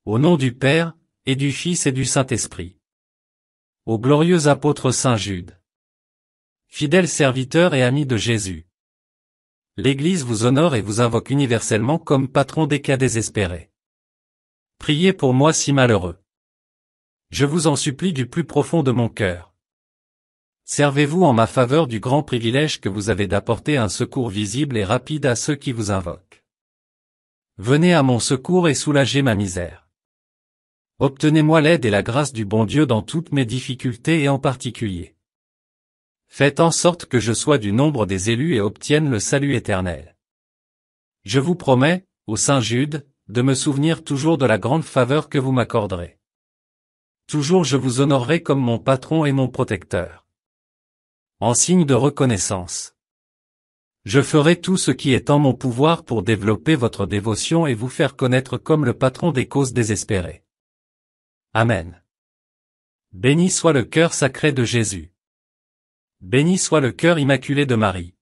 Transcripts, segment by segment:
Au nom du Père, et du Fils et du Saint-Esprit. Au glorieux apôtre Saint Jude. Fidèle serviteur et ami de Jésus. L'Église vous honore et vous invoque universellement comme patron des cas désespérés. Priez pour moi si malheureux. Je vous en supplie du plus profond de mon cœur. Servez-vous en ma faveur du grand privilège que vous avez d'apporter un secours visible et rapide à ceux qui vous invoquent. Venez à mon secours et soulagez ma misère. Obtenez-moi l'aide et la grâce du bon Dieu dans toutes mes difficultés et en particulier. Faites en sorte que je sois du nombre des élus et obtienne le salut éternel. Je vous promets, ô Saint Jude, de me souvenir toujours de la grande faveur que vous m'accorderez. Toujours je vous honorerai comme mon patron et mon protecteur. En signe de reconnaissance. Je ferai tout ce qui est en mon pouvoir pour développer votre dévotion et vous faire connaître comme le patron des causes désespérées. Amen. Béni soit le cœur sacré de Jésus. Béni soit le cœur immaculé de Marie.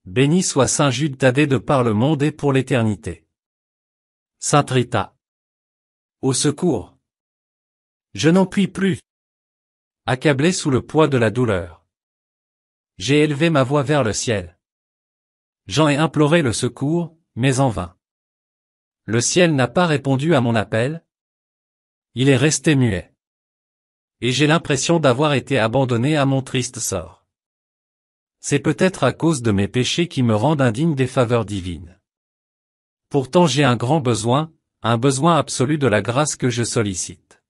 Béni soit Saint Jude Thaddée de par le monde et pour l'éternité. Sainte Rita. Au secours. Je n'en puis plus. Accablé sous le poids de la douleur. J'ai élevé ma voix vers le ciel. J'en ai imploré le secours, mais en vain. Le ciel n'a pas répondu à mon appel. Il est resté muet. Et j'ai l'impression d'avoir été abandonné à mon triste sort. C'est peut-être à cause de mes péchés qui me rendent indigne des faveurs divines. Pourtant j'ai un grand besoin, un besoin absolu de la grâce que je sollicite.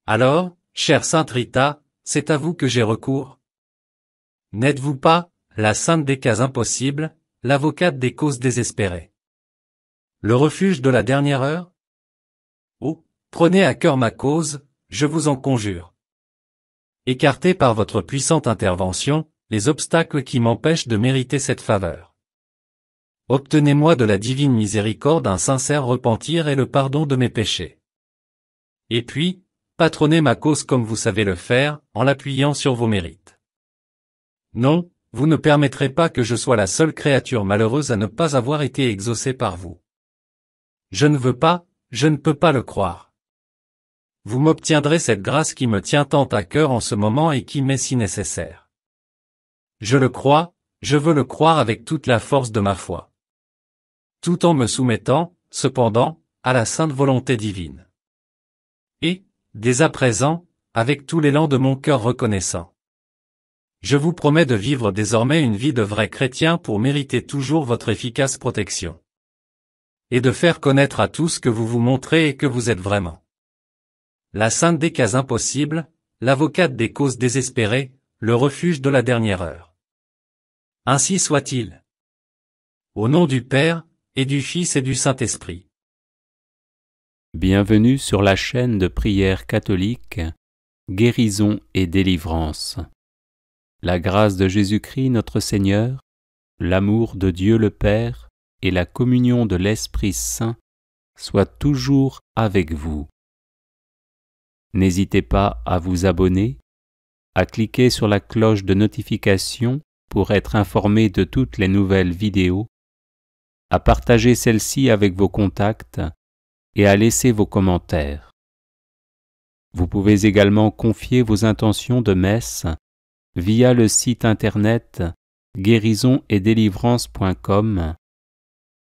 Alors, chère Sainte Rita, c'est à vous que j'ai recours. N'êtes-vous pas, la sainte des cas impossibles, l'avocate des causes désespérées? Le refuge de la dernière heure? Oh, prenez à cœur ma cause, je vous en conjure. Écartez par votre puissante intervention, les obstacles qui m'empêchent de mériter cette faveur. Obtenez-moi de la divine miséricorde un sincère repentir et le pardon de mes péchés. Et puis, patronnez ma cause comme vous savez le faire, en l'appuyant sur vos mérites. Non, vous ne permettrez pas que je sois la seule créature malheureuse à ne pas avoir été exaucée par vous. Je ne veux pas, je ne peux pas le croire. Vous m'obtiendrez cette grâce qui me tient tant à cœur en ce moment et qui m'est si nécessaire. Je le crois, je veux le croire avec toute la force de ma foi. Tout en me soumettant, cependant, à la sainte volonté divine. Et, dès à présent, avec tout l'élan de mon cœur reconnaissant. Je vous promets de vivre désormais une vie de vrai chrétien pour mériter toujours votre efficace protection. Et de faire connaître à tous que vous vous montrez et que vous êtes vraiment. La sainte des cas impossibles, l'avocate des causes désespérées, le refuge de la dernière heure. Ainsi soit-il. Au nom du Père, et du Fils et du Saint-Esprit. Bienvenue sur la chaîne de prière catholique, Guérison et délivrance. La grâce de Jésus-Christ notre Seigneur, l'amour de Dieu le Père et la communion de l'Esprit Saint soient toujours avec vous. N'hésitez pas à vous abonner, à cliquer sur la cloche de notification pour être informé de toutes les nouvelles vidéos, à partager celle-ci avec vos contacts et à laisser vos commentaires. Vous pouvez également confier vos intentions de messe via le site internet guérisonetdélivrance.com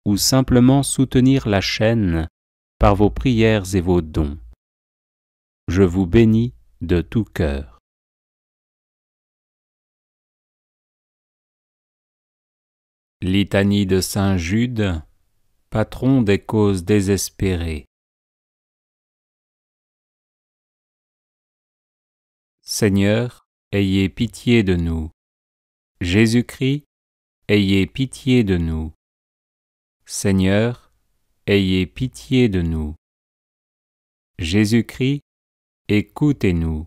ou simplement soutenir la chaîne par vos prières et vos dons. Je vous bénis de tout cœur. Litanie de Saint Jude, patron des causes désespérées. Seigneur, ayez pitié de nous. Jésus-Christ, ayez pitié de nous. Seigneur, ayez pitié de nous. Jésus-Christ, écoutez-nous.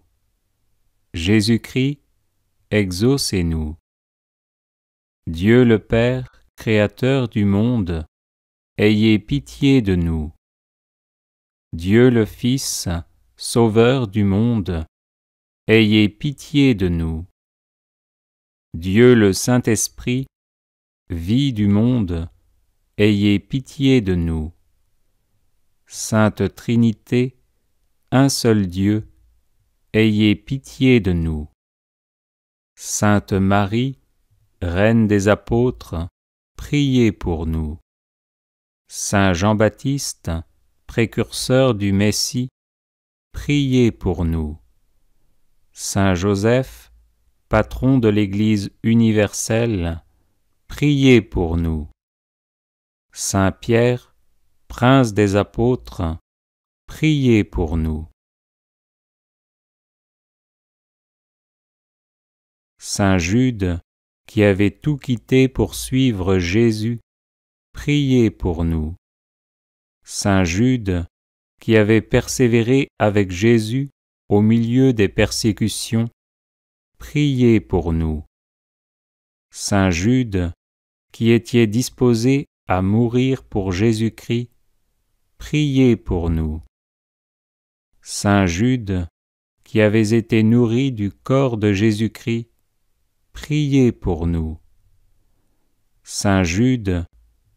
Jésus-Christ, exaucez-nous. Dieu le Père, Créateur du monde, ayez pitié de nous. Dieu le Fils, Sauveur du monde, ayez pitié de nous. Dieu le Saint-Esprit, vie du monde, ayez pitié de nous. Sainte Trinité, un seul Dieu, ayez pitié de nous. Sainte Marie, Reine des apôtres, priez pour nous. Saint Jean-Baptiste, précurseur du Messie, priez pour nous. Saint Joseph, patron de l'Église universelle, priez pour nous. Saint Pierre, prince des apôtres, priez pour nous. Saint Jude, qui avait tout quitté pour suivre Jésus, priez pour nous. Saint Jude, qui avait persévéré avec Jésus au milieu des persécutions, priez pour nous. Saint Jude, qui étiez disposé à mourir pour Jésus-Christ, priez pour nous. Saint Jude, qui avez été nourri du corps de Jésus-Christ, priez pour nous. Saint Jude,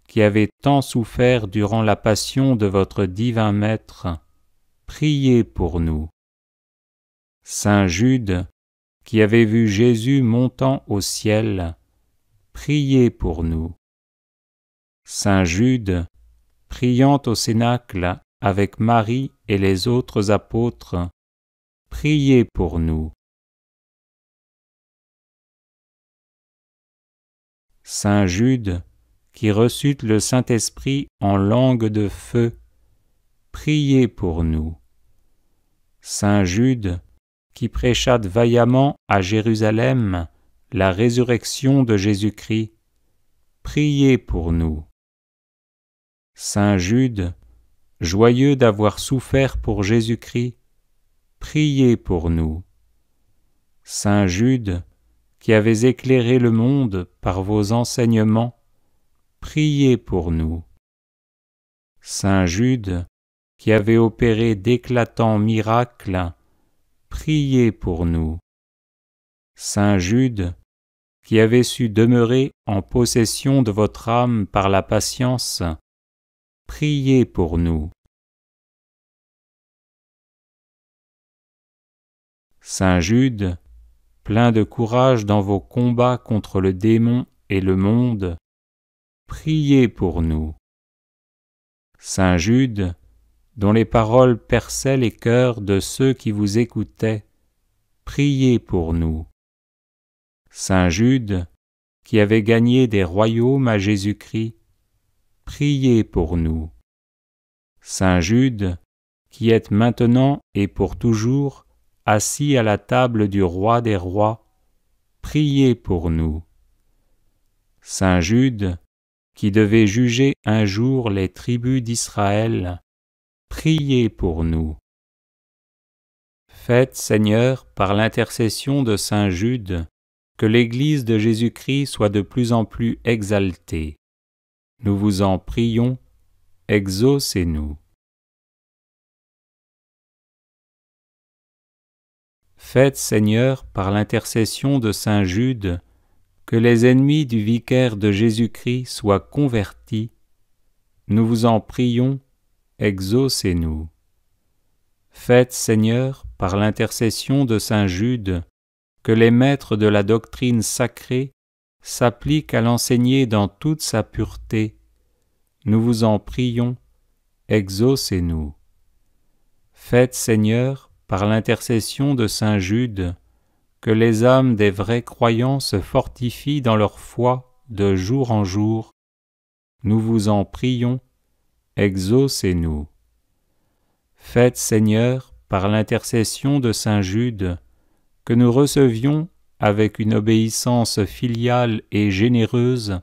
qui avez tant souffert durant la passion de votre divin Maître, priez pour nous. Saint Jude, qui avez vu Jésus montant au ciel, priez pour nous. Saint Jude, priant au cénacle avec Marie et les autres apôtres, priez pour nous. Saint Jude, qui reçut le Saint-Esprit en langue de feu, priez pour nous. Saint Jude, qui prêcha vaillamment à Jérusalem la résurrection de Jésus-Christ, priez pour nous. Saint Jude, joyeux d'avoir souffert pour Jésus-Christ, priez pour nous. Saint Jude, qui avez éclairé le monde par vos enseignements, priez pour nous. Saint Jude, qui avez opéré d'éclatants miracles, priez pour nous. Saint Jude, qui avez su demeurer en possession de votre âme par la patience, priez pour nous. Saint Jude, plein de courage dans vos combats contre le démon et le monde, priez pour nous. Saint Jude, dont les paroles perçaient les cœurs de ceux qui vous écoutaient, priez pour nous. Saint Jude, qui avait gagné des royaumes à Jésus-Christ, priez pour nous. Saint Jude, qui êtes maintenant et pour toujours assis à la table du roi des rois, priez pour nous. Saint Jude, qui devait juger un jour les tribus d'Israël, priez pour nous. Faites, Seigneur, par l'intercession de Saint Jude, que l'Église de Jésus-Christ soit de plus en plus exaltée. Nous vous en prions, exaucez-nous. Faites, Seigneur, par l'intercession de Saint Jude, que les ennemis du vicaire de Jésus-Christ soient convertis. Nous vous en prions, exaucez-nous. Faites, Seigneur, par l'intercession de Saint Jude, que les maîtres de la doctrine sacrée s'appliquent à l'enseigner dans toute sa pureté. Nous vous en prions, exaucez-nous. Faites, Seigneur, par l'intercession de Saint Jude, que les âmes des vrais croyants se fortifient dans leur foi de jour en jour. Nous vous en prions, exaucez-nous. Faites, Seigneur, par l'intercession de Saint Jude, que nous recevions, avec une obéissance filiale et généreuse,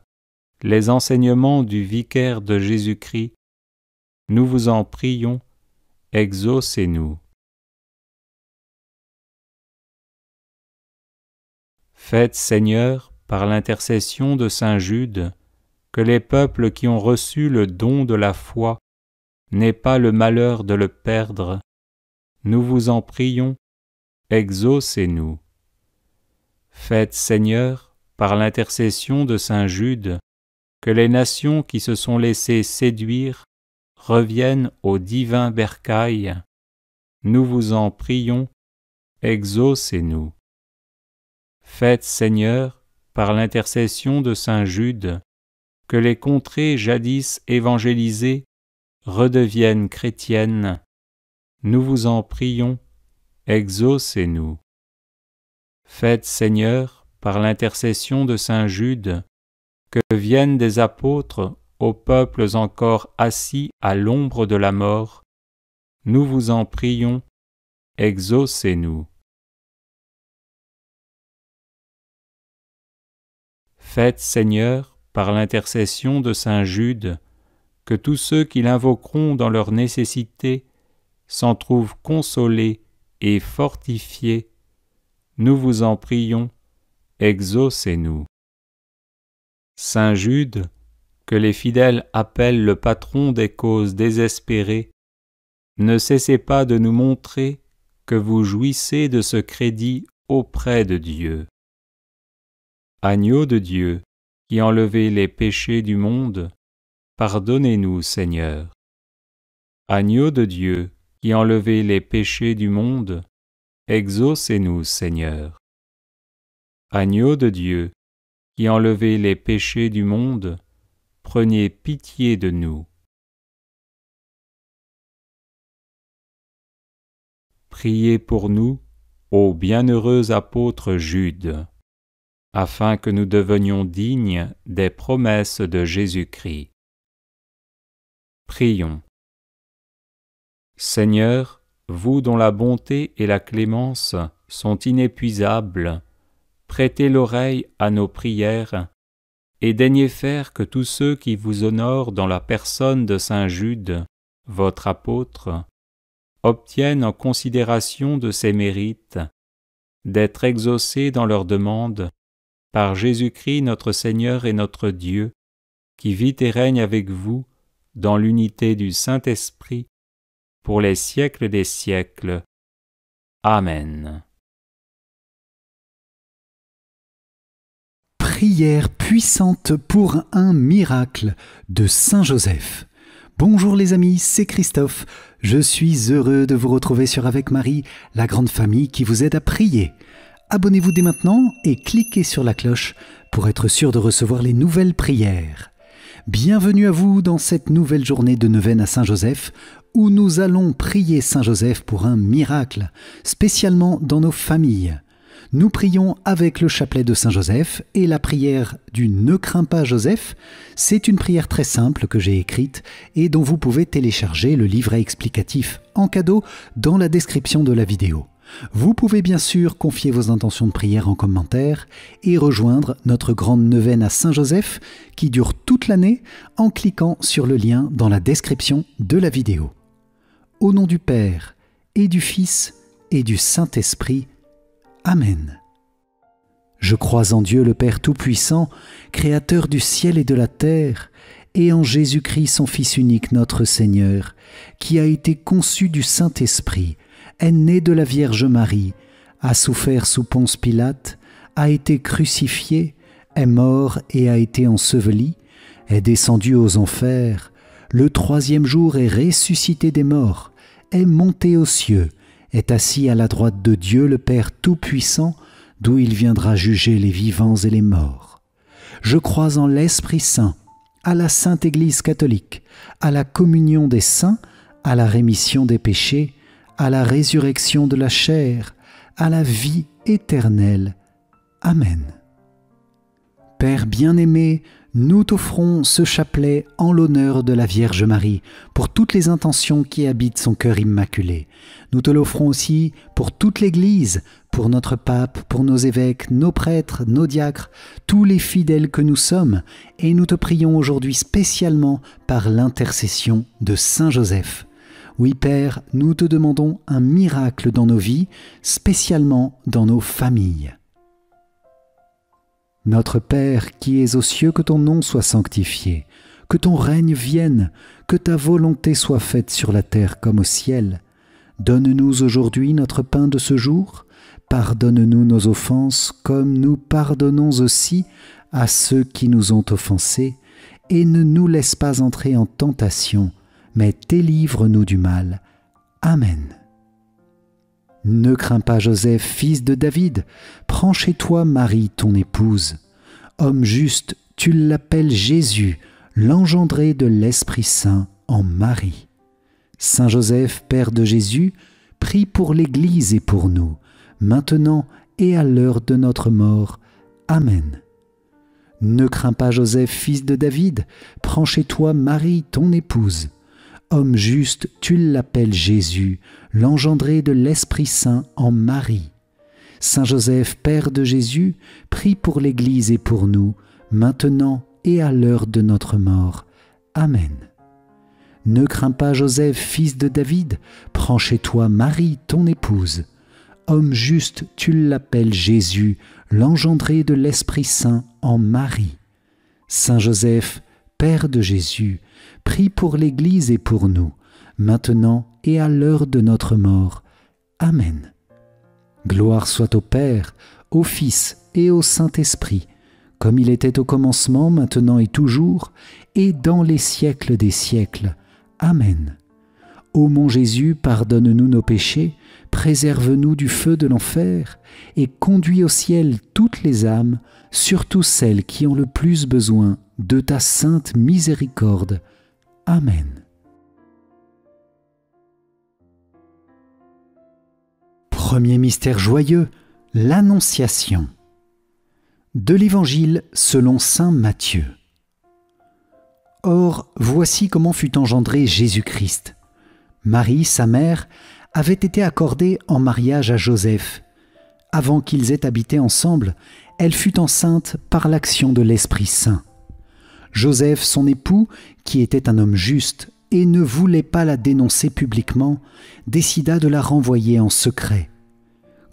les enseignements du vicaire de Jésus-Christ. Nous vous en prions, exaucez-nous. Faites, Seigneur, par l'intercession de Saint Jude, que les peuples qui ont reçu le don de la foi n'aient pas le malheur de le perdre. Nous vous en prions, exaucez-nous. Faites, Seigneur, par l'intercession de Saint Jude, que les nations qui se sont laissées séduire reviennent au divin bercail. Nous vous en prions, exaucez-nous. Faites, Seigneur, par l'intercession de saint Jude, que les contrées jadis évangélisées redeviennent chrétiennes. Nous vous en prions, exaucez-nous. Faites, Seigneur, par l'intercession de saint Jude, que viennent des apôtres aux peuples encore assis à l'ombre de la mort. Nous vous en prions, exaucez-nous. Faites, Seigneur, par l'intercession de saint Jude, que tous ceux qui l'invoqueront dans leur nécessité s'en trouvent consolés et fortifiés. Nous vous en prions, exaucez-nous. Saint Jude, que les fidèles appellent le patron des causes désespérées, ne cessez pas de nous montrer que vous jouissez de ce crédit auprès de Dieu. Agneau de Dieu, qui enlevez les péchés du monde, pardonnez-nous, Seigneur. Agneau de Dieu, qui enlevez les péchés du monde, exaucez-nous, Seigneur. Agneau de Dieu, qui enlevez les péchés du monde, prenez pitié de nous. Priez pour nous, ô bienheureux apôtre Jude, afin que nous devenions dignes des promesses de Jésus-Christ. Prions. Seigneur, vous dont la bonté et la clémence sont inépuisables, prêtez l'oreille à nos prières et daignez faire que tous ceux qui vous honorent dans la personne de saint Jude, votre apôtre, obtiennent en considération de ses mérites d'être exaucés dans leurs demandes par Jésus-Christ notre Seigneur et notre Dieu, qui vit et règne avec vous dans l'unité du Saint-Esprit, pour les siècles des siècles. Amen. Prière puissante pour un miracle de Saint Joseph. Bonjour les amis, c'est Christophe. Je suis heureux de vous retrouver sur Avec Marie, la grande famille qui vous aide à prier. Abonnez-vous dès maintenant et cliquez sur la cloche pour être sûr de recevoir les nouvelles prières. Bienvenue à vous dans cette nouvelle journée de neuvaine à Saint-Joseph où nous allons prier Saint-Joseph pour un miracle, spécialement dans nos familles. Nous prions avec le chapelet de Saint-Joseph et la prière du « Ne crains pas Joseph ». C'est une prière très simple que j'ai écrite et dont vous pouvez télécharger le livret explicatif en cadeau dans la description de la vidéo. Vous pouvez bien sûr confier vos intentions de prière en commentaire et rejoindre notre grande neuvaine à Saint-Joseph qui dure toute l'année en cliquant sur le lien dans la description de la vidéo. Au nom du Père et du Fils et du Saint-Esprit, Amen. Je crois en Dieu le Père Tout-Puissant, Créateur du ciel et de la terre, et en Jésus-Christ son Fils unique notre Seigneur, qui a été conçu du Saint-Esprit, est né de la Vierge Marie, a souffert sous Ponce Pilate, a été crucifié, est mort et a été enseveli, est descendu aux enfers, le troisième jour est ressuscité des morts, est monté aux cieux, est assis à la droite de Dieu le Père Tout-Puissant, d'où il viendra juger les vivants et les morts. Je crois en l'Esprit Saint, à la Sainte Église catholique, à la communion des saints, à la rémission des péchés, à la résurrection de la chair, à la vie éternelle. Amen. Père bien-aimé, nous t'offrons ce chapelet en l'honneur de la Vierge Marie, pour toutes les intentions qui habitent son cœur immaculé. Nous te l'offrons aussi pour toute l'Église, pour notre pape, pour nos évêques, nos prêtres, nos diacres, tous les fidèles que nous sommes, et nous te prions aujourd'hui spécialement par l'intercession de Saint Joseph. Oui, Père, nous te demandons un miracle dans nos vies, spécialement dans nos familles. Notre Père qui es aux cieux, que ton nom soit sanctifié, que ton règne vienne, que ta volonté soit faite sur la terre comme au ciel. Donne-nous aujourd'hui notre pain de ce jour, pardonne-nous nos offenses comme nous pardonnons aussi à ceux qui nous ont offensés, et ne nous laisse pas entrer en tentation, mais délivre-nous du mal. Amen. Ne crains pas, Joseph, fils de David, prends chez toi Marie, ton épouse. Homme juste, tu l'appelles Jésus, l'engendré de l'Esprit Saint en Marie. Saint Joseph, Père de Jésus, prie pour l'Église et pour nous, maintenant et à l'heure de notre mort. Amen. Ne crains pas, Joseph, fils de David, prends chez toi Marie, ton épouse. Homme juste, tu l'appelles Jésus, l'engendré de l'Esprit Saint en Marie. Saint Joseph, Père de Jésus, prie pour l'Église et pour nous, maintenant et à l'heure de notre mort. Amen. Ne crains pas, Joseph, fils de David, prends chez toi Marie, ton épouse. Homme juste, tu l'appelles Jésus, l'engendré de l'Esprit Saint en Marie. Saint Joseph, Père de Jésus, prie pour l'Église et pour nous, maintenant et à l'heure de notre mort. Amen. Gloire soit au Père, au Fils et au Saint-Esprit, comme il était au commencement, maintenant et toujours, et dans les siècles des siècles. Amen. Ô mon Jésus, pardonne-nous nos péchés, préserve-nous du feu de l'enfer, et conduis au ciel toutes les âmes, surtout celles qui ont le plus besoin de ta sainte miséricorde. Amen. Premier mystère joyeux, l'Annonciation. De l'Évangile selon saint Matthieu. Or, voici comment fut engendré Jésus-Christ. Marie, sa mère, avait été accordée en mariage à Joseph. Avant qu'ils aient habité ensemble, elle fut enceinte par l'action de l'Esprit Saint. Joseph, son époux, qui était un homme juste et ne voulait pas la dénoncer publiquement, décida de la renvoyer en secret.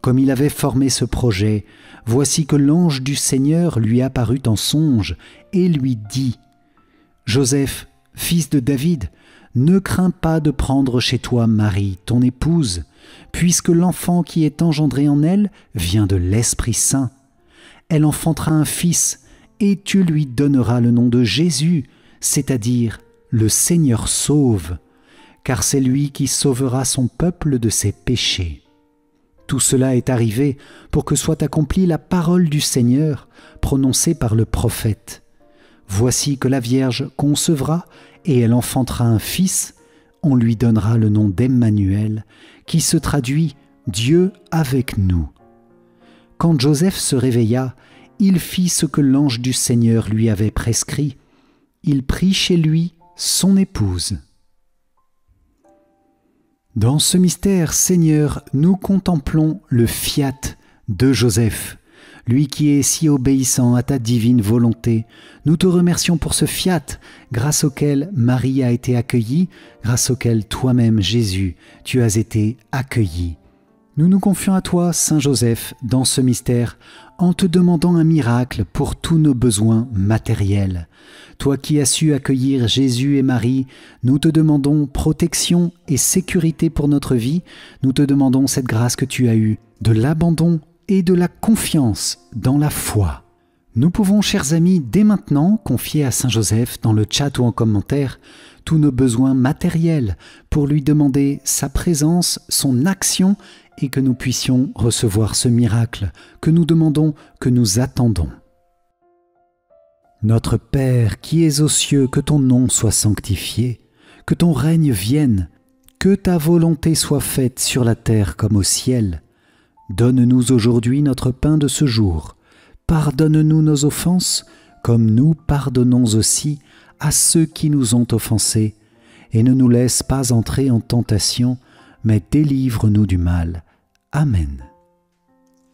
Comme il avait formé ce projet, voici que l'ange du Seigneur lui apparut en songe et lui dit : « Joseph, fils de David, ne crains pas de prendre chez toi Marie, ton épouse, puisque l'enfant qui est engendré en elle vient de l'Esprit Saint. Elle enfantera un fils, et tu lui donneras le nom de Jésus, c'est-à-dire le Seigneur sauve, car c'est lui qui sauvera son peuple de ses péchés. Tout cela est arrivé pour que soit accomplie la parole du Seigneur prononcée par le prophète. Voici que la Vierge concevra et elle enfantera un fils, on lui donnera le nom d'Emmanuel, qui se traduit « Dieu avec nous ». Quand Joseph se réveilla, il fit ce que l'ange du Seigneur lui avait prescrit. Il prit chez lui son épouse. Dans ce mystère, Seigneur, nous contemplons le fiat de Joseph, lui qui est si obéissant à ta divine volonté. Nous te remercions pour ce fiat, grâce auquel Marie a été accueillie, grâce auquel toi-même, Jésus, tu as été accueilli. Nous nous confions à toi, Saint Joseph, dans ce mystère, en te demandant un miracle pour tous nos besoins matériels. Toi qui as su accueillir Jésus et Marie, nous te demandons protection et sécurité pour notre vie. Nous te demandons cette grâce que tu as eue, de l'abandon et de la confiance dans la foi. Nous pouvons, chers amis, dès maintenant confier à Saint Joseph, dans le chat ou en commentaire, tous nos besoins matériels pour lui demander sa présence, son action et que nous puissions recevoir ce miracle que nous demandons, que nous attendons. Notre Père qui es aux cieux, que ton nom soit sanctifié, que ton règne vienne, que ta volonté soit faite sur la terre comme au ciel. Donne-nous aujourd'hui notre pain de ce jour. Pardonne-nous nos offenses, comme nous pardonnons aussi à ceux qui nous ont offensés. Et ne nous laisse pas entrer en tentation, mais délivre-nous du mal. Amen.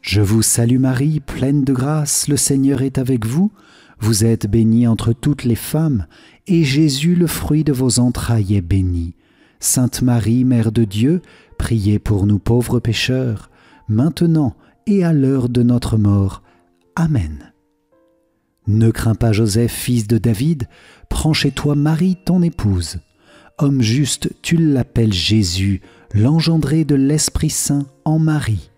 Je vous salue Marie, pleine de grâce, le Seigneur est avec vous. Vous êtes bénie entre toutes les femmes, et Jésus, le fruit de vos entrailles, est béni. Sainte Marie, Mère de Dieu, priez pour nous pauvres pécheurs, maintenant et à l'heure de notre mort. Amen. Ne crains pas, Joseph, fils de David, prends chez toi Marie, ton épouse. Homme juste, tu l'appelles Jésus, l'engendré de l'Esprit Saint en Marie.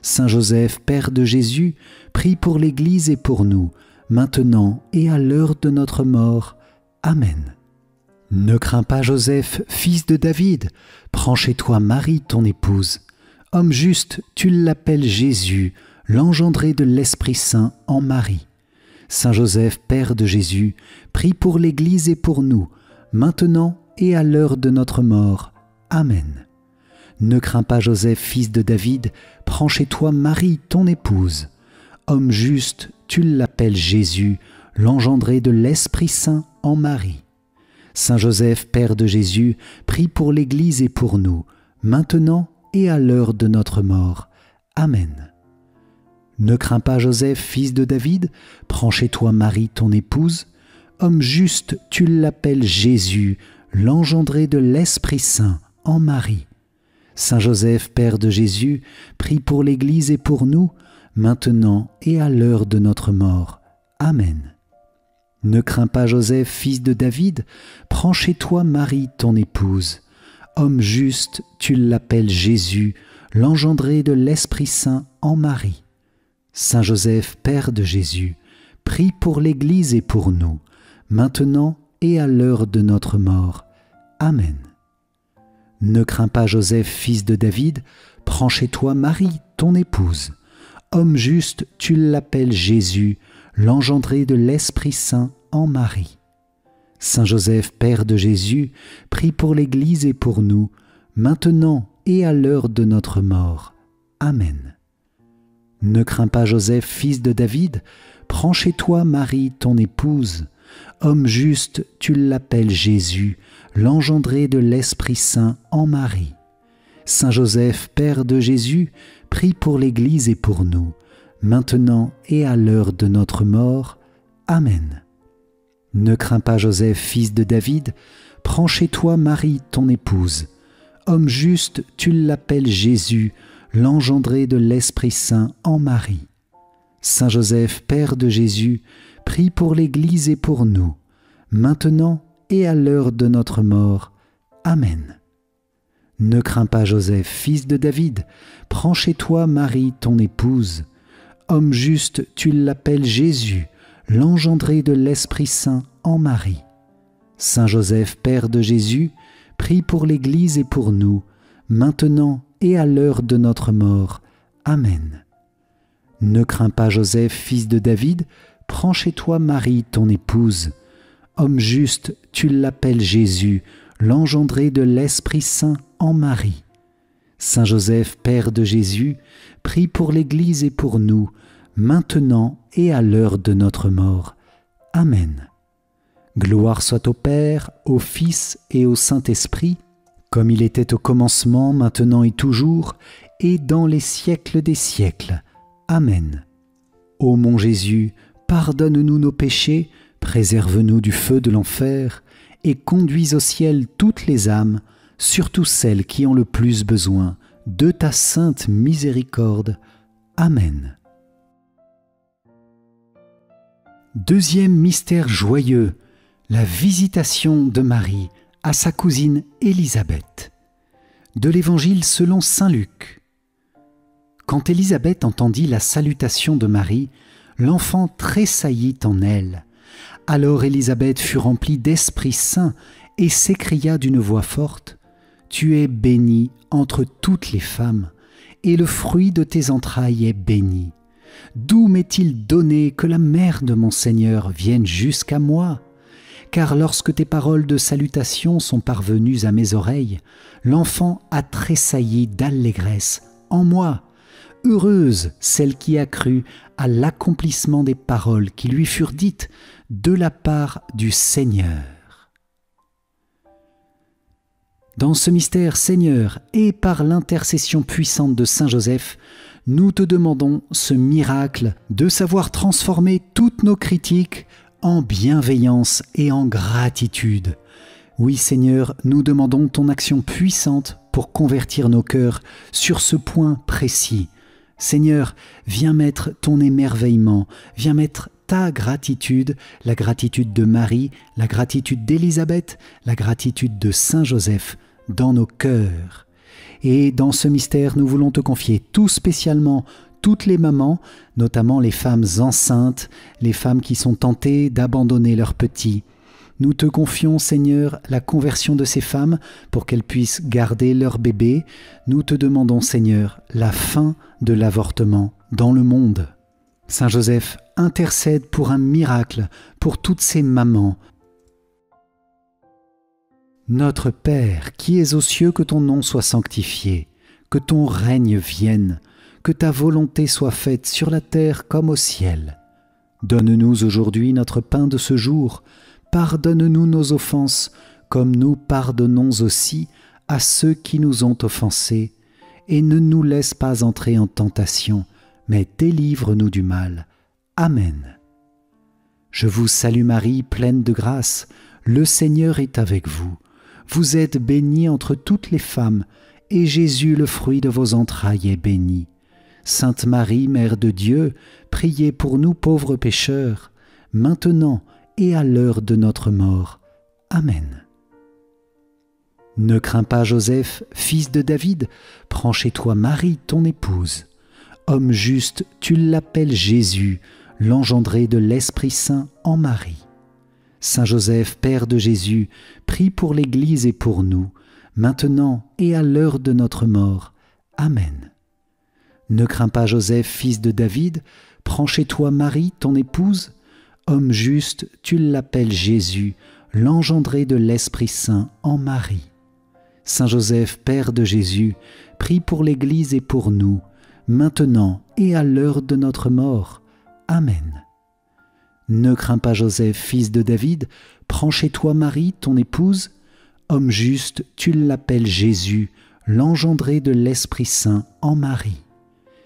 Saint Joseph, Père de Jésus, prie pour l'Église et pour nous, maintenant et à l'heure de notre mort. Amen. Ne crains pas, Joseph, fils de David, prends chez toi Marie, ton épouse. Homme juste, tu l'appelles Jésus, l'engendré de l'Esprit Saint en Marie. Saint Joseph, Père de Jésus, prie pour l'Église et pour nous, maintenant et à l'heure de notre mort. Amen. Ne crains pas, Joseph, fils de David, prends chez toi Marie, ton épouse. Homme juste, tu l'appelles Jésus, l'engendré de l'Esprit Saint en Marie. Saint Joseph, Père de Jésus, prie pour l'Église et pour nous, maintenant et à l'heure de notre mort. Amen. Ne crains pas, Joseph, fils de David, prends chez toi Marie, ton épouse. Homme juste, tu l'appelles Jésus, l'engendré de l'Esprit Saint en Marie. Saint Joseph, Père de Jésus, prie pour l'Église et pour nous, maintenant et à l'heure de notre mort. Amen. Ne crains pas, Joseph, fils de David, prends chez toi Marie, ton épouse. Homme juste, tu l'appelles Jésus, l'engendré de l'Esprit Saint en Marie. Saint Joseph, Père de Jésus, prie pour l'Église et pour nous, maintenant et à l'heure de notre mort. Amen. Ne crains pas, Joseph, fils de David, prends chez toi Marie, ton épouse. Homme juste, tu l'appelles Jésus, l'engendré de l'Esprit Saint en Marie. Saint Joseph, Père de Jésus, prie pour l'Église et pour nous, maintenant et à l'heure de notre mort. Amen. Ne crains pas, Joseph, fils de David, prends chez toi Marie, ton épouse. Homme juste, tu l'appelles Jésus, l'engendré de l'Esprit Saint en Marie. Saint Joseph, Père de Jésus, prie pour l'Église et pour nous, maintenant et à l'heure de notre mort. Amen. Ne crains pas, Joseph, fils de David, prends chez toi Marie, ton épouse. Homme juste, tu l'appelles Jésus, l'engendré de l'Esprit Saint en Marie. Saint Joseph, Père de Jésus, prie pour l'Église et pour nous, maintenant et à l'heure de notre mort. Amen. Ne crains pas, Joseph, fils de David, prends chez toi Marie, ton épouse. Homme juste, tu l'appelles Jésus, l'engendré de l'Esprit Saint en Marie. Saint Joseph, Père de Jésus, prie pour l'Église et pour nous, maintenant et à l'heure de notre mort. Amen. Ne crains pas, Joseph, fils de David, prends chez toi Marie, ton épouse. Homme juste, tu l'appelles Jésus, l'engendré de l'Esprit Saint en Marie. Saint Joseph, Père de Jésus, prie pour l'Église et pour nous, maintenant et à l'heure de notre mort. Amen. Gloire soit au Père, au Fils et au Saint-Esprit, comme il était au commencement, maintenant et toujours, et dans les siècles des siècles. Amen. Ô mon Jésus, pardonne-nous nos péchés, préserve-nous du feu de l'enfer, et conduis au ciel toutes les âmes, surtout celles qui ont le plus besoin de ta sainte miséricorde. Amen. Deuxième mystère joyeux, la visitation de Marie à sa cousine Élisabeth. De l'Évangile selon saint Luc. Quand Élisabeth entendit la salutation de Marie, l'enfant tressaillit en elle. Alors Élisabeth fut remplie d'Esprit Saint et s'écria d'une voix forte : « Tu es bénie entre toutes les femmes, et le fruit de tes entrailles est béni. D'où m'est-il donné que la mère de mon Seigneur vienne jusqu'à moi ? Car lorsque tes paroles de salutation sont parvenues à mes oreilles, l'enfant a tressailli d'allégresse en moi. Heureuse celle qui a cru à l'accomplissement des paroles qui lui furent dites de la part du Seigneur. » Dans ce mystère, Seigneur, et par l'intercession puissante de Saint Joseph, nous te demandons ce miracle de savoir transformer toutes nos critiques en bienveillance et en gratitude. Oui, Seigneur, nous demandons ton action puissante pour convertir nos cœurs sur ce point précis. Seigneur, viens mettre ton émerveillement, viens mettre ta gratitude, la gratitude de Marie, la gratitude d'Élisabeth, la gratitude de Saint Joseph dans nos cœurs. Et dans ce mystère, nous voulons te confier tout spécialement toutes les mamans, notamment les femmes enceintes, les femmes qui sont tentées d'abandonner leurs petits. Nous te confions, Seigneur, la conversion de ces femmes pour qu'elles puissent garder leur bébé. Nous te demandons, Seigneur, la fin de l'avortement dans le monde. Saint Joseph, intercède pour un miracle pour toutes ces mamans. Notre Père, qui es aux cieux, que ton nom soit sanctifié, que ton règne vienne, que ta volonté soit faite sur la terre comme au ciel. Donne-nous aujourd'hui notre pain de ce jour. Pardonne-nous nos offenses, comme nous pardonnons aussi à ceux qui nous ont offensés. Et ne nous laisse pas entrer en tentation, mais délivre-nous du mal. Amen. Je vous salue Marie, pleine de grâce. Le Seigneur est avec vous. Vous êtes bénie entre toutes les femmes, et Jésus, le fruit de vos entrailles, est béni. Sainte Marie, Mère de Dieu, priez pour nous pauvres pécheurs, maintenant et à l'heure de notre mort. Amen. Ne crains pas, Joseph, fils de David, prends chez toi Marie, ton épouse. Homme juste, tu l'appelles Jésus, l'engendré de l'Esprit Saint en Marie. Saint Joseph, Père de Jésus, prie pour l'Église et pour nous, maintenant et à l'heure de notre mort. Amen. Ne crains pas, Joseph, fils de David, prends chez toi Marie, ton épouse. Homme juste, tu l'appelles Jésus, l'engendré de l'Esprit Saint en Marie. Saint Joseph, Père de Jésus, prie pour l'Église et pour nous, maintenant et à l'heure de notre mort. Amen. Ne crains pas, Joseph, fils de David, prends chez toi Marie, ton épouse. Homme juste, tu l'appelles Jésus, l'engendré de l'Esprit Saint en Marie.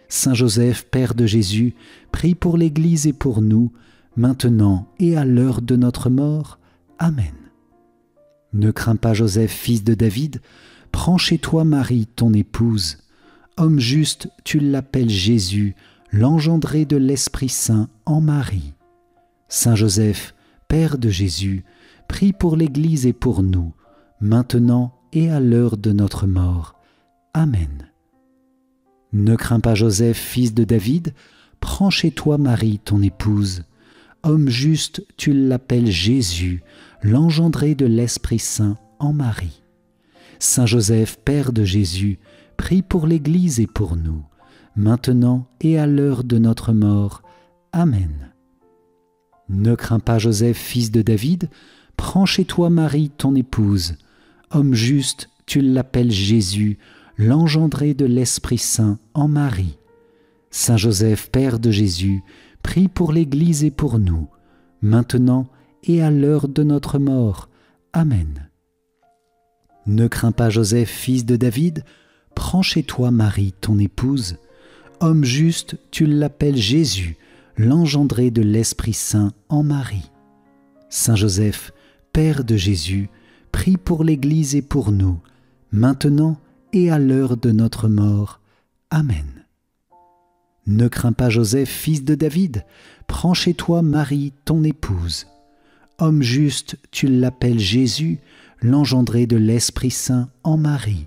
Saint Joseph, Père de Jésus, prie pour l'Église et pour nous, maintenant et à l'heure de notre mort. Amen. Ne crains pas, Joseph, fils de David, prends chez toi Marie, ton épouse. Homme juste, tu l'appelles Jésus, l'engendré de l'Esprit Saint en Marie. Saint Joseph, Père de Jésus, prie pour l'Église et pour nous, maintenant et à l'heure de notre mort. Amen. Ne crains pas, Joseph, fils de David, prends chez toi Marie, ton épouse. Homme juste, tu l'appelles Jésus, l'engendré de l'Esprit Saint en Marie. Saint Joseph, Père de Jésus, prie pour l'Église et pour nous, maintenant et à l'heure de notre mort. Amen. Ne crains pas, Joseph, fils de David, prends chez toi Marie, ton épouse. Homme juste, tu l'appelles Jésus, l'engendré de l'Esprit Saint en Marie. Saint Joseph, Père de Jésus, prie pour l'Église et pour nous, maintenant et à l'heure de notre mort. Amen. Ne crains pas, Joseph, fils de David, prends chez toi Marie, ton épouse. Homme juste, tu l'appelles Jésus, l'engendré de l'Esprit Saint en Marie. Saint Joseph, Père de Jésus, prie pour l'Église et pour nous, maintenant et à l'heure de notre mort. Amen. Ne crains pas, Joseph, fils de David, prends chez toi Marie, ton épouse. Homme juste, tu l'appelles Jésus, l'engendré de l'Esprit Saint en Marie.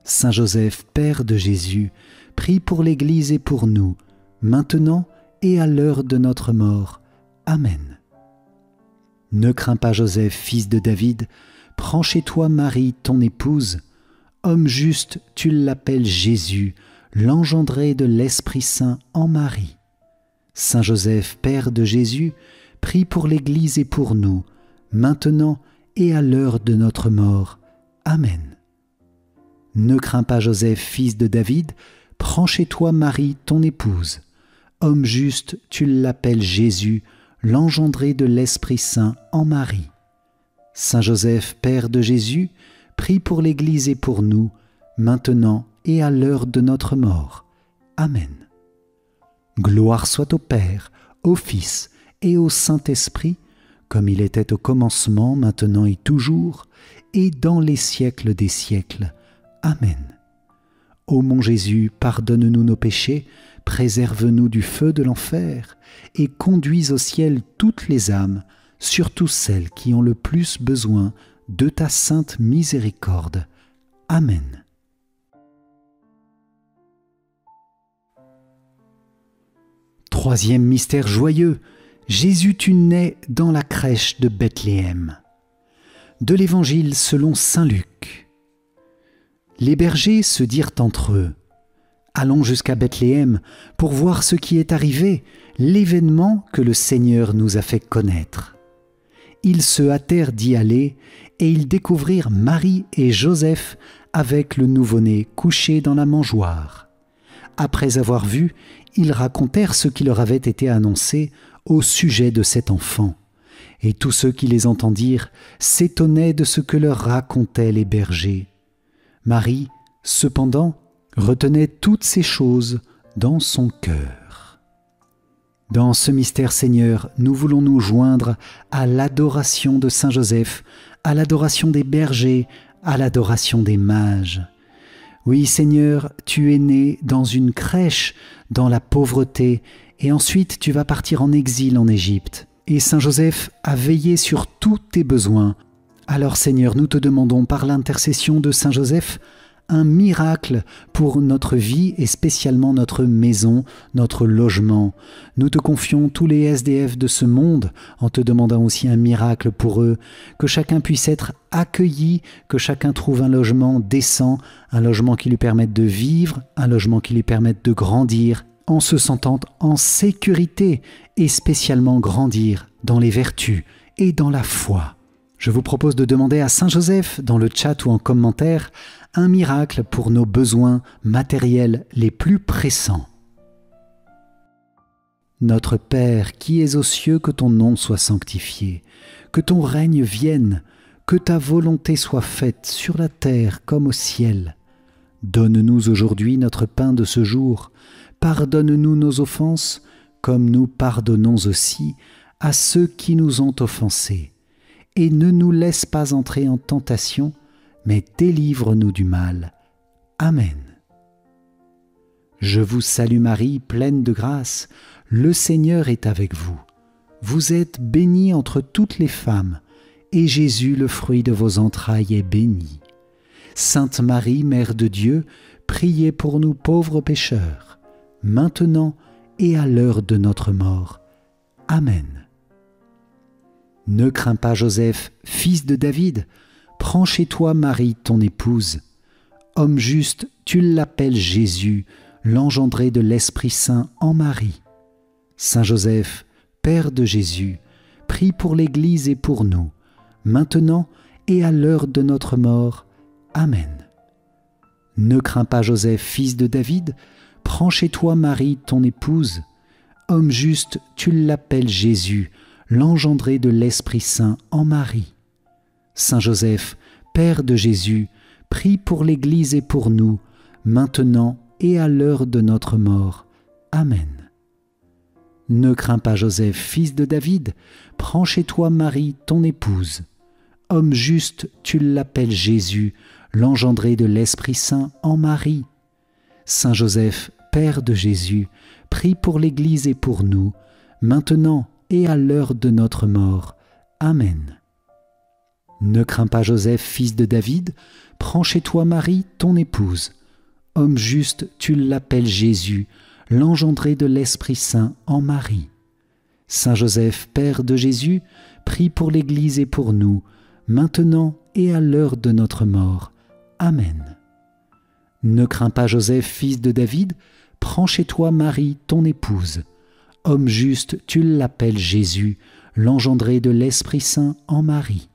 Saint Joseph, Père de Jésus, prie pour l'Église et pour nous, maintenant et à l'heure de notre mort. Amen. Ne crains pas, Joseph, fils de David, prends chez toi Marie, ton épouse. Homme juste, tu l'appelles Jésus, l'engendré de l'Esprit Saint en Marie. Saint Joseph, Père de Jésus, prie pour l'Église et pour nous, maintenant et à l'heure de notre mort. Amen. Ne crains pas, Joseph, fils de David, prends chez toi Marie, ton épouse. Homme juste, tu l'appelles Jésus, l'engendré de l'Esprit Saint en Marie. Saint Joseph, Père de Jésus, prie pour l'Église et pour nous, maintenant et à l'heure de notre mort. Amen. Gloire soit au Père, au Fils et au Saint-Esprit, comme il était au commencement, maintenant et toujours, et dans les siècles des siècles. Amen. Ô mon Jésus, pardonne-nous nos péchés, préserve-nous du feu de l'enfer, et conduis au ciel toutes les âmes, surtout celles qui ont le plus besoin de ta sainte miséricorde. Amen. Troisième mystère joyeux, Jésus tu nais dans la crèche de Bethléem. de l'Évangile selon saint Luc. Les bergers se dirent entre eux, « Allons jusqu'à Bethléem pour voir ce qui est arrivé, l'événement que le Seigneur nous a fait connaître. » Ils se hâtèrent d'y aller, et ils découvrirent Marie et Joseph avec le nouveau-né couché dans la mangeoire. Après avoir vu, ils racontèrent ce qui leur avait été annoncé au sujet de cet enfant. Et tous ceux qui les entendirent s'étonnaient de ce que leur racontaient les bergers. Marie, cependant, retenait toutes ces choses dans son cœur. Dans ce mystère, Seigneur, nous voulons nous joindre à l'adoration de Saint Joseph, à l'adoration des bergers, à l'adoration des mages. Oui, Seigneur, tu es né dans une crèche, dans la pauvreté, et ensuite tu vas partir en exil en Égypte. Et Saint Joseph a veillé sur tous tes besoins. Alors Seigneur, nous te demandons par l'intercession de Saint Joseph un miracle pour notre vie et spécialement notre maison, notre logement. Nous te confions tous les SDF de ce monde en te demandant aussi un miracle pour eux, que chacun puisse être accueilli, que chacun trouve un logement décent, un logement qui lui permette de vivre, un logement qui lui permette de grandir, en se sentant en sécurité et spécialement grandir dans les vertus et dans la foi. Je vous propose de demander à Saint Joseph, dans le chat ou en commentaire, un miracle pour nos besoins matériels les plus pressants. Notre Père qui es aux cieux, que ton nom soit sanctifié, que ton règne vienne, que ta volonté soit faite sur la terre comme au ciel. Donne-nous aujourd'hui notre pain de ce jour. Pardonne-nous nos offenses, comme nous pardonnons aussi à ceux qui nous ont offensés. Et ne nous laisse pas entrer en tentation, mais délivre-nous du mal. Amen. Je vous salue Marie, pleine de grâce, le Seigneur est avec vous. Vous êtes bénie entre toutes les femmes, et Jésus, le fruit de vos entrailles, est béni. Sainte Marie, Mère de Dieu, priez pour nous pauvres pécheurs, maintenant et à l'heure de notre mort. Amen. Ne crains pas, Joseph, fils de David, prends chez toi Marie, ton épouse. Homme juste, tu l'appelles Jésus, l'engendré de l'Esprit Saint en Marie. Saint Joseph, Père de Jésus, prie pour l'Église et pour nous, maintenant et à l'heure de notre mort. Amen. Ne crains pas, Joseph, fils de David, prends chez toi Marie, ton épouse. Homme juste, tu l'appelles Jésus, l'engendré de l'Esprit Saint en Marie. Saint Joseph, Père de Jésus, prie pour l'Église et pour nous, maintenant et à l'heure de notre mort. Amen. Ne crains pas, Joseph, fils de David, prends chez toi Marie, ton épouse. Homme juste, tu l'appelles Jésus, l'engendré de l'Esprit Saint en Marie. Saint Joseph, Père de Jésus, prie pour l'Église et pour nous, maintenant et à l'heure de notre mort. Amen. Ne crains pas, Joseph, fils de David, prends chez toi Marie, ton épouse. Homme juste, tu l'appelles Jésus, l'engendré de l'Esprit Saint en Marie. Saint Joseph, Père de Jésus, prie pour l'Église et pour nous, maintenant et à l'heure de notre mort. Amen. Ne crains pas, Joseph, fils de David, prends chez toi Marie, ton épouse. Homme juste, tu l'appelles Jésus, l'engendré de l'Esprit Saint en Marie.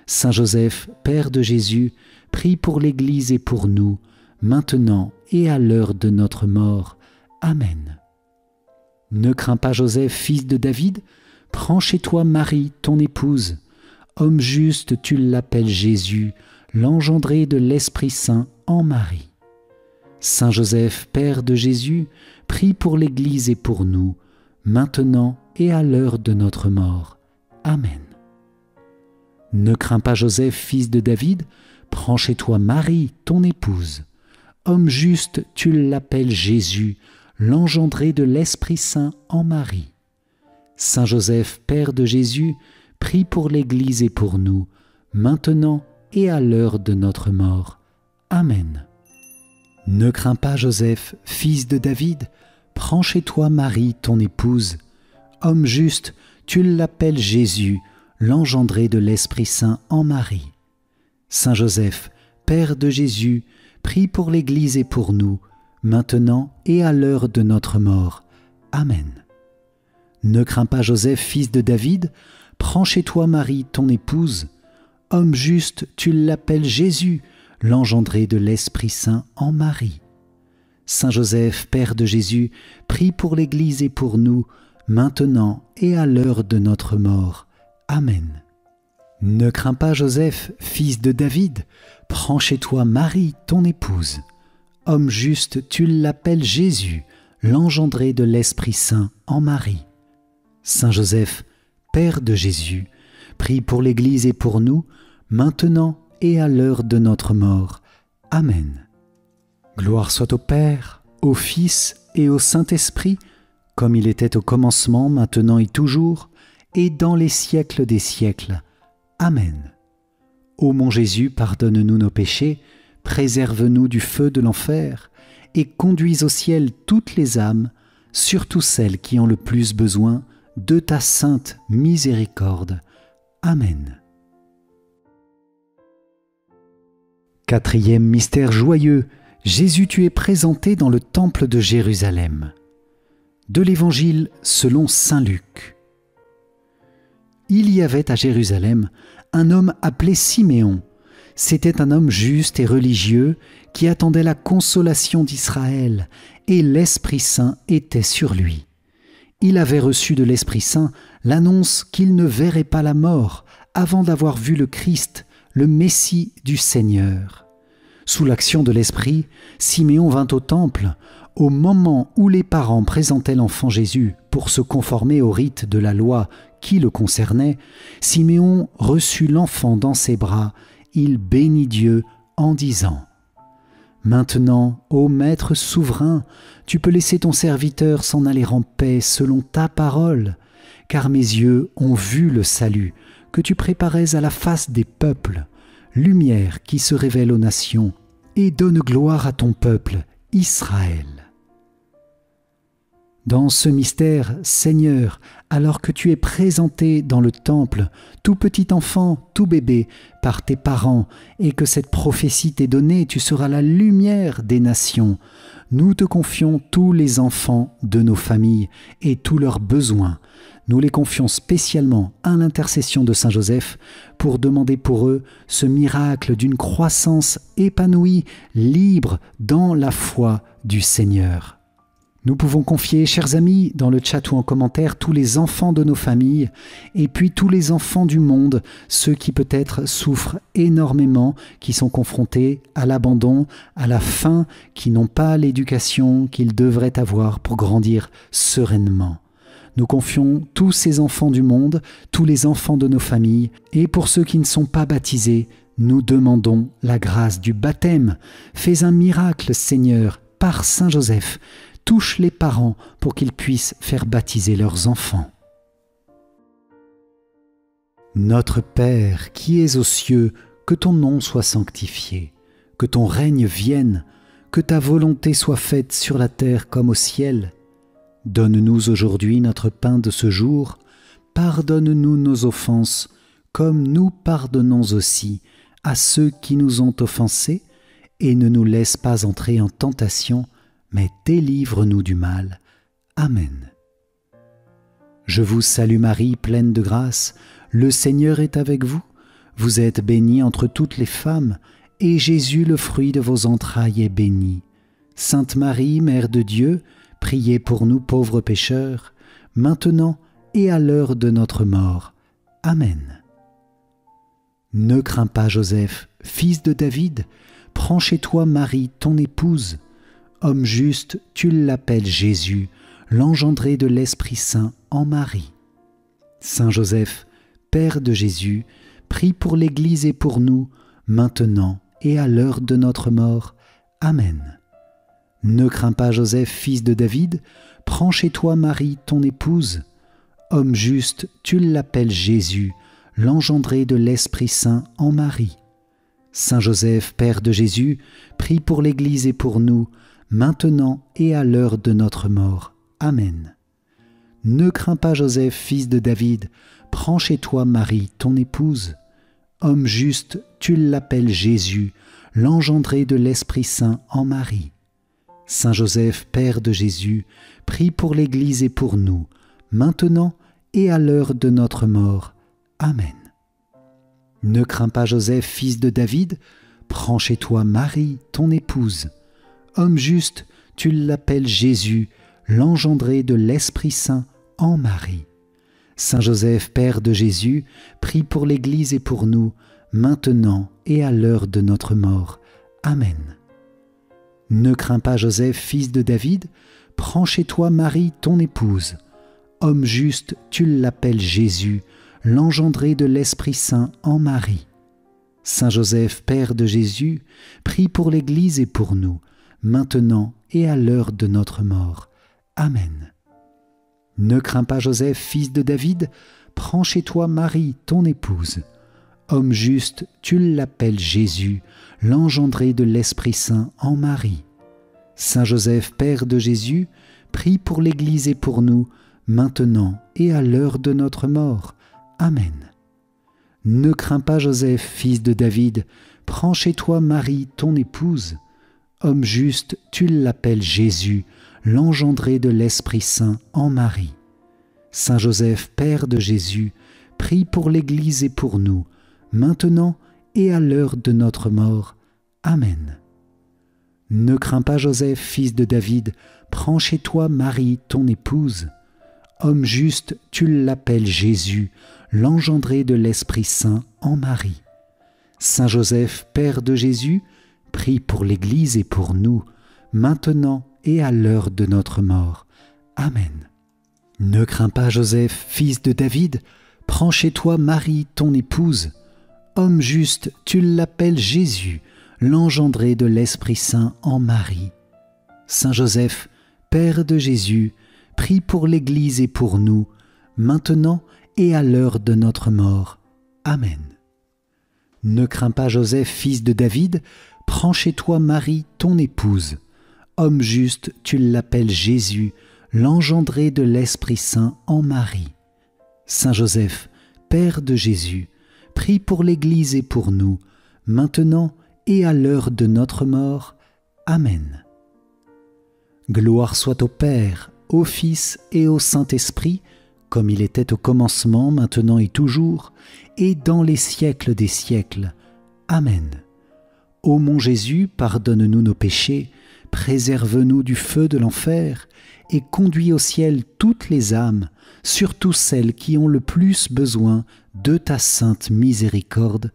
Saint Joseph, Père de Jésus, prie pour l'Église et pour nous, maintenant et à l'heure de notre mort. Amen. Ne crains pas, Joseph, fils de David, prends chez toi Marie, ton épouse. Homme juste, tu l'appelles Jésus, l'engendré de l'Esprit Saint en Marie. Saint Joseph, Père de Jésus, prie pour l'Église et pour nous, maintenant et à l'heure de notre mort. Amen. Ne crains pas, Joseph, fils de David, prends chez toi Marie, ton épouse. Homme juste, tu l'appelles Jésus, l'engendré de l'Esprit Saint en Marie. Saint Joseph, Père de Jésus, prie pour l'Église et pour nous, maintenant et à l'heure de notre mort. Amen. Ne crains pas, Joseph, fils de David, prends chez toi Marie, ton épouse. Homme juste, tu l'appelles Jésus, l'engendré de l'Esprit Saint en Marie. Saint Joseph, Père de Jésus, prie pour l'Église et pour nous, maintenant et à l'heure de notre mort. Amen. Ne crains pas Joseph, fils de David, prends chez toi Marie, ton épouse. Homme juste, tu l'appelles Jésus, l'engendré de l'Esprit Saint en Marie. Saint Joseph, Père de Jésus, prie pour l'Église et pour nous, maintenant et à l'heure de notre mort. Amen. Ne crains pas Joseph, fils de David, prends chez toi Marie, ton épouse. Homme juste, tu l'appelles Jésus, l'engendré de l'Esprit Saint en Marie. Saint Joseph, Père de Jésus, prie pour l'Église et pour nous, maintenant et à l'heure de notre mort. Amen. Gloire soit au Père, au Fils et au Saint-Esprit, comme il était au commencement, maintenant et toujours, et dans les siècles des siècles. Amen. Ô mon Jésus, pardonne-nous nos péchés, préserve-nous du feu de l'enfer, et conduis au ciel toutes les âmes, surtout celles qui ont le plus besoin de ta sainte miséricorde. Amen. Quatrième mystère joyeux, Jésus tu es présenté dans le temple de Jérusalem. De l'Évangile selon saint Luc. Il y avait à Jérusalem un homme appelé Siméon. C'était un homme juste et religieux qui attendait la consolation d'Israël, et l'Esprit Saint était sur lui. Il avait reçu de l'Esprit Saint l'annonce qu'il ne verrait pas la mort avant d'avoir vu le Christ, le Messie du Seigneur. Sous l'action de l'Esprit, Siméon vint au temple au moment où les parents présentaient l'enfant Jésus pour se conformer au rite de la loi qui le concernait. Siméon reçut l'enfant dans ses bras. Il bénit Dieu en disant : « Maintenant, ô Maître souverain, tu peux laisser ton serviteur s'en aller en paix selon ta parole, car mes yeux ont vu le salut que tu préparais à la face des peuples, lumière qui se révèle aux nations et donne gloire à ton peuple, Israël. » Dans ce mystère, Seigneur, alors que tu es présenté dans le temple, tout petit enfant, tout bébé, par tes parents, et que cette prophétie t'est donnée, tu seras la lumière des nations. Nous te confions tous les enfants de nos familles et tous leurs besoins. Nous les confions spécialement à l'intercession de Saint Joseph pour demander pour eux ce miracle d'une croissance épanouie, libre dans la foi du Seigneur. Nous pouvons confier, chers amis, dans le chat ou en commentaire, tous les enfants de nos familles et puis tous les enfants du monde, ceux qui peut-être souffrent énormément, qui sont confrontés à l'abandon, à la faim, qui n'ont pas l'éducation qu'ils devraient avoir pour grandir sereinement. Nous confions tous ces enfants du monde, tous les enfants de nos familles, et pour ceux qui ne sont pas baptisés, nous demandons la grâce du baptême. Fais un miracle, Seigneur, par Saint Joseph. Touche les parents pour qu'ils puissent faire baptiser leurs enfants. Notre Père qui es aux cieux, que ton nom soit sanctifié, que ton règne vienne, que ta volonté soit faite sur la terre comme au ciel. Donne-nous aujourd'hui notre pain de ce jour, pardonne-nous nos offenses, comme nous pardonnons aussi à ceux qui nous ont offensés, et ne nous laisse pas entrer en tentation, mais délivre-nous du mal. Amen. Je vous salue Marie, pleine de grâce, le Seigneur est avec vous. Vous êtes bénie entre toutes les femmes, et Jésus, le fruit de vos entrailles, est béni. Sainte Marie, Mère de Dieu, priez pour nous pauvres pécheurs, maintenant et à l'heure de notre mort. Amen. Ne crains pas, Joseph, fils de David, prends chez toi Marie, ton épouse. Homme juste, tu l'appelles Jésus, l'engendré de l'Esprit Saint en Marie. Saint Joseph, Père de Jésus, prie pour l'Église et pour nous, maintenant et à l'heure de notre mort. Amen. Ne crains pas, Joseph, fils de David, prends chez toi Marie, ton épouse. Homme juste, tu l'appelles Jésus, l'engendré de l'Esprit Saint en Marie. Saint Joseph, Père de Jésus, prie pour l'Église et pour nous, maintenant et à l'heure de notre mort. Amen. Ne crains pas, Joseph, fils de David, prends chez toi Marie, ton épouse. Homme juste, tu l'appelles Jésus, l'engendré de l'Esprit Saint en Marie. Saint Joseph, Père de Jésus, prie pour l'Église et pour nous, maintenant et à l'heure de notre mort. Amen. Ne crains pas Joseph, fils de David, prends chez toi Marie, ton épouse. Homme juste, tu l'appelles Jésus, l'engendré de l'Esprit Saint en Marie. Saint Joseph, Père de Jésus, prie pour l'Église et pour nous, maintenant et à l'heure de notre mort. Amen. Ne crains pas Joseph, fils de David, prends chez toi Marie, ton épouse. Homme juste, tu l'appelles Jésus, l'engendré de l'Esprit Saint en Marie. Saint Joseph, Père de Jésus, prie pour l'Église et pour nous, maintenant et à l'heure de notre mort. Amen. Ne crains pas Joseph, fils de David, prends chez toi Marie, ton épouse. Homme juste, tu l'appelles Jésus, l'engendré de l'Esprit Saint en Marie. Saint Joseph, Père de Jésus, prie pour l'Église et pour nous, maintenant et à l'heure de notre mort. Amen. Ne crains pas Joseph, fils de David, prends chez toi Marie, ton épouse. Homme juste, tu l'appelles Jésus, l'engendré de l'Esprit Saint en Marie. Saint Joseph, Père de Jésus, prie pour l'Église et pour nous, maintenant et à l'heure de notre mort. Amen. Ne crains pas Joseph, fils de David, prends chez toi Marie, ton épouse. Homme juste, tu l'appelles Jésus, l'engendré de l'Esprit Saint en Marie. Saint Joseph, Père de Jésus, prie pour l'Église et pour nous, maintenant et à l'heure de notre mort. Amen. Ne crains pas Joseph, fils de David, prends chez toi Marie, ton épouse. Homme juste, tu l'appelles Jésus, l'engendré de l'Esprit Saint en Marie. Saint Joseph, Père de Jésus, prie pour l'Église et pour nous, maintenant et à l'heure de notre mort. Amen. Ne crains pas Joseph, fils de David, prends chez toi Marie, ton épouse. Homme juste, tu l'appelles Jésus, l'engendré de l'Esprit Saint en Marie. Saint Joseph, Père de Jésus, prie pour l'Église et pour nous, maintenant et à l'heure de notre mort. Amen. Gloire soit au Père, au Fils et au Saint-Esprit, comme il était au commencement, maintenant et toujours, et dans les siècles des siècles. Amen. Ô mon Jésus, pardonne-nous nos péchés, préserve-nous du feu de l'enfer, et conduis au ciel toutes les âmes, surtout celles qui ont le plus besoin de ta sainte miséricorde.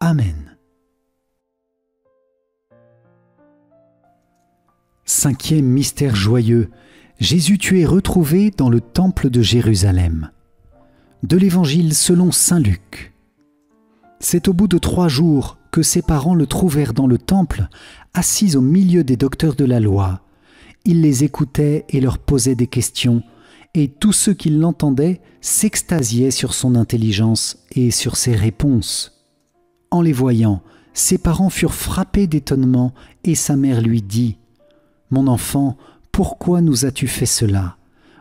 Amen. Cinquième mystère joyeux, Jésus, tu es retrouvé dans le temple de Jérusalem. De l'Évangile selon saint Luc. C'est au bout de 3 jours que ses parents le trouvèrent dans le temple, assis au milieu des docteurs de la loi. Il les écoutait et leur posait des questions, et tous ceux qui l'entendaient s'extasiaient sur son intelligence et sur ses réponses. En les voyant, ses parents furent frappés d'étonnement, et sa mère lui dit : « Mon enfant, pourquoi nous as-tu fait cela ?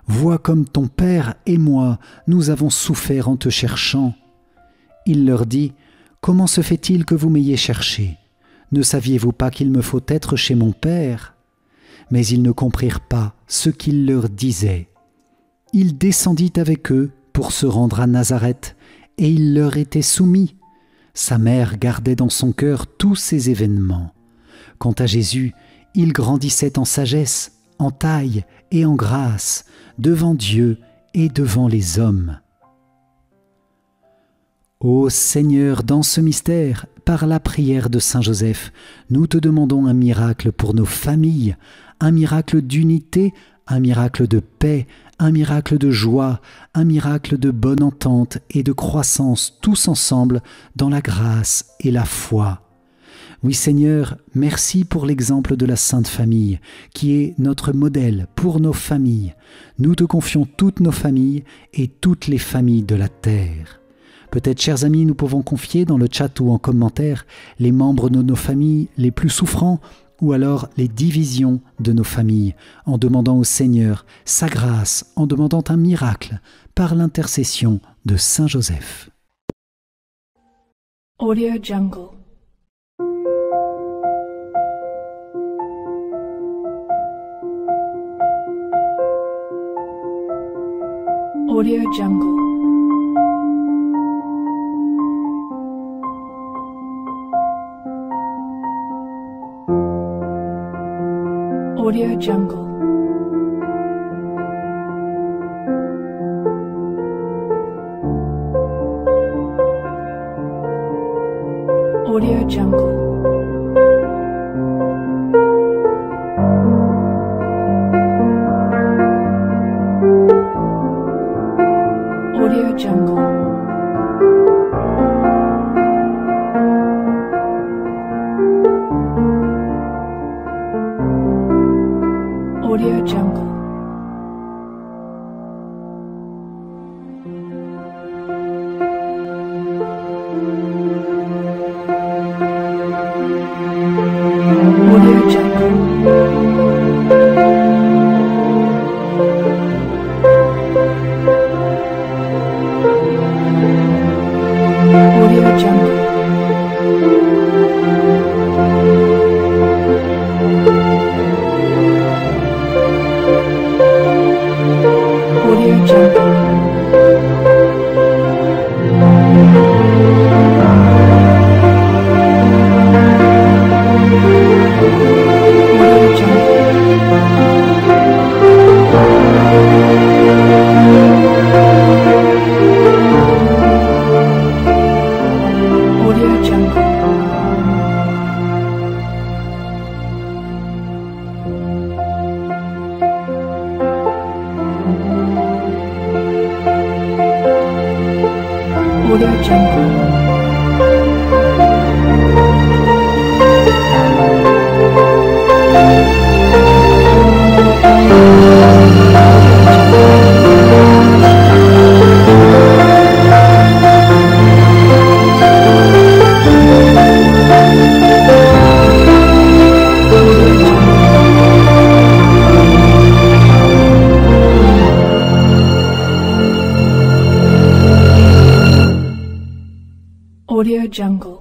Vois comme ton père et moi, nous avons souffert en te cherchant. » Il leur dit : « Comment se fait-il que vous m'ayez cherché ? Ne saviez-vous pas qu'il me faut être chez mon père ? » Mais ils ne comprirent pas ce qu'il leur disait. Il descendit avec eux pour se rendre à Nazareth, et il leur était soumis. Sa mère gardait dans son cœur tous ces événements. Quant à Jésus, il grandissait en sagesse, en taille et en grâce, devant Dieu et devant les hommes. Ô Seigneur, dans ce mystère, par la prière de Saint Joseph, nous te demandons un miracle pour nos familles, un miracle d'unité, un miracle de paix, un miracle de joie, un miracle de bonne entente et de croissance tous ensemble dans la grâce et la foi. Oui Seigneur, merci pour l'exemple de la Sainte Famille, qui est notre modèle pour nos familles. Nous te confions toutes nos familles et toutes les familles de la terre. Peut-être, chers amis, nous pouvons confier dans le chat ou en commentaire les membres de nos familles les plus souffrants ou alors les divisions de nos familles, en demandant au Seigneur sa grâce, en demandant un miracle par l'intercession de Saint Joseph. Audio Jungle. Audio Jungle. Audio Jungle. Audio Jungle. Audio Jungle. Audio Jungle. Audio Jungle. Audio Jungle. Audio Jungle. Audio Jungle. Audio Jungle. Audio Jungle. Audio Jungle.